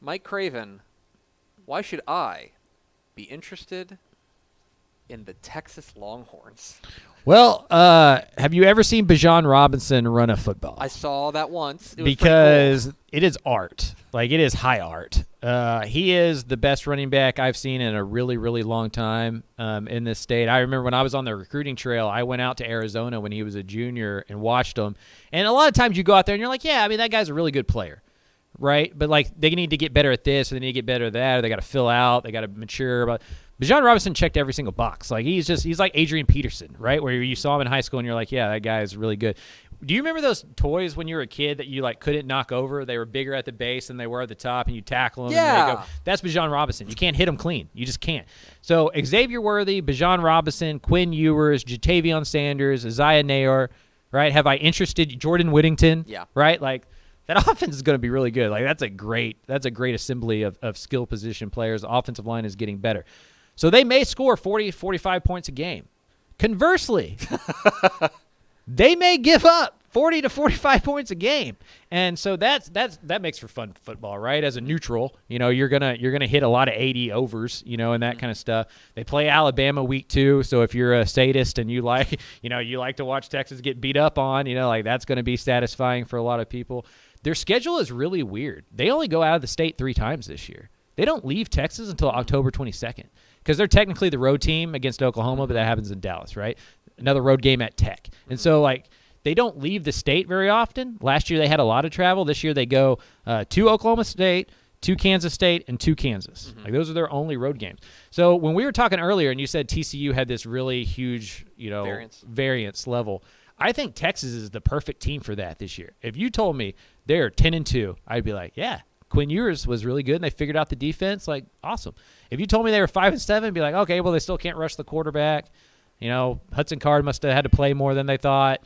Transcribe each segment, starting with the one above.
Mike Craven, why should I be interested in the Texas Longhorns? Well, have you ever seen Bijan Robinson run a football? I saw that once. It was because pretty it is art. Like, it is high art. He is the best running back I've seen in a really, really long time in this state. I remember when I was on the recruiting trail, I went out to Arizona when he was a junior and watched him. And a lot of times you go out there and you're like, yeah, I mean, that guy's a really good player, right? But, like, they need to get better at this, or they need to get better at that, or they got to fill out, they got to mature. But Bijan Robinson checked every single box. Like, he's like Adrian Peterson, right? Where you saw him in high school and you're like, yeah, that guy is really good. Do you remember those toys when you were a kid that you, like, couldn't knock over? They were bigger at the base than they were at the top, and you tackle them. Yeah. And they go. That's Bijan Robinson. You can't hit him clean. You just can't. So Xavier Worthy, Bijan Robinson, Quinn Ewers, Jatavion Sanders, Isaiah Nayor, right? Have I interested Jordan Whittington? Yeah. Right? Like, that offense is going to be really good. Like, that's a great assembly of skill position players. The offensive line is getting better. So they may score 40, 45 points a game. Conversely, they may give up 40 to 45 points a game. And so that makes for fun football, right? As a neutral, you're gonna hit a lot of 80 overs, and that kind of stuff. They play Alabama week 2, so if you're a sadist and you like to watch Texas get beat up on, like, that's going to be satisfying for a lot of people. Their schedule is really weird. They only go out of the state 3 times this year. They don't leave Texas until October 22nd. Because they're technically the road team against Oklahoma, but that happens in Dallas, right? Another road game at Tech. And so, like, they don't leave the state very often. Last year they had a lot of travel. This year they go to Oklahoma State, to Kansas State, and to Kansas. Like, those are their only road games. So when we were talking earlier and you said TCU had this really huge, variance level, I think Texas is the perfect team for that this year. If you told me they're 10-2, I'd be like, yeah. Quinn Ewers was really good, and they figured out the defense. Like, awesome. If you told me they were 5-7, I'd be like, okay, well, they still can't rush the quarterback. Hudson Card must have had to play more than they thought.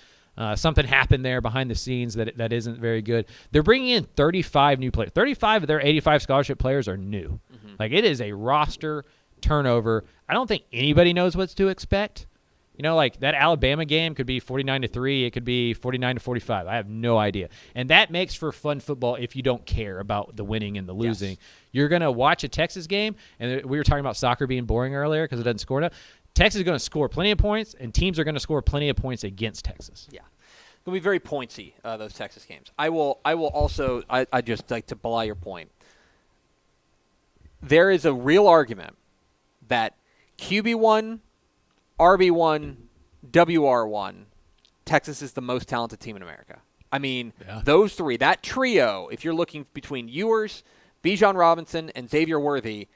Something happened there behind the scenes that isn't very good. They're bringing in 35 new players. 35 of their 85 scholarship players are new. Like, it is a roster turnover. I don't think anybody knows what to expect. Like, that Alabama game could be 49-3. It could be 49-45. I have no idea. And that makes for fun football if you don't care about the winning and the losing. Yes. You're going to watch a Texas game, and we were talking about soccer being boring earlier because it doesn't score enough. Texas is going to score plenty of points, and teams are going to score plenty of points against Texas. Yeah. It's going to be very pointsy, those Texas games. I will also – I just like to belie your point. There is a real argument that QB1 – RB1, WR1, Texas is the most talented team in America. I mean, Those 3, that trio, if you're looking between Ewers, Bijan Robinson, and Xavier Worthy,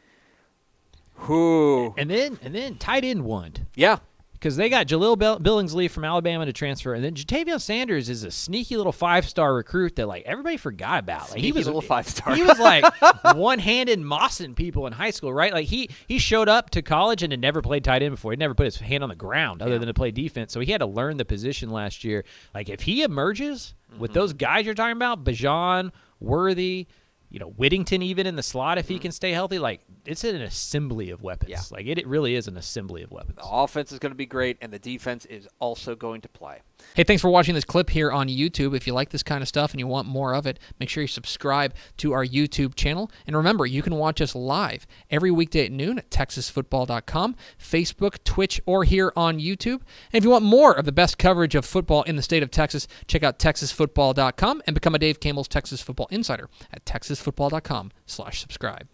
who... And then tight end one. Yeah. Because they got Jaleel Billingsley from Alabama to transfer, and then Jatavion Sanders is a sneaky little 5-star recruit that, like, everybody forgot about. Like, he was a little 5-star. He was like one-handed mossing people in high school, right? Like, he showed up to college and had never played tight end before. He'd never put his hand on the ground other than to play defense. So he had to learn the position last year. Like, if he emerges with those guys you're talking about, Bijan, Worthy, Whittington even in the slot if he can stay healthy, like, it's an assembly of weapons. Yeah. Like, it really is an assembly of weapons. The offense is going to be great, and the defense is also going to play. Hey, thanks for watching this clip here on YouTube. If you like this kind of stuff and you want more of it, make sure you subscribe to our YouTube channel. And remember, you can watch us live every weekday at noon at TexasFootball.com, Facebook, Twitch, or here on YouTube. And if you want more of the best coverage of football in the state of Texas, check out TexasFootball.com and become a Dave Campbell's Texas Football Insider at TexasFootball.com/subscribe.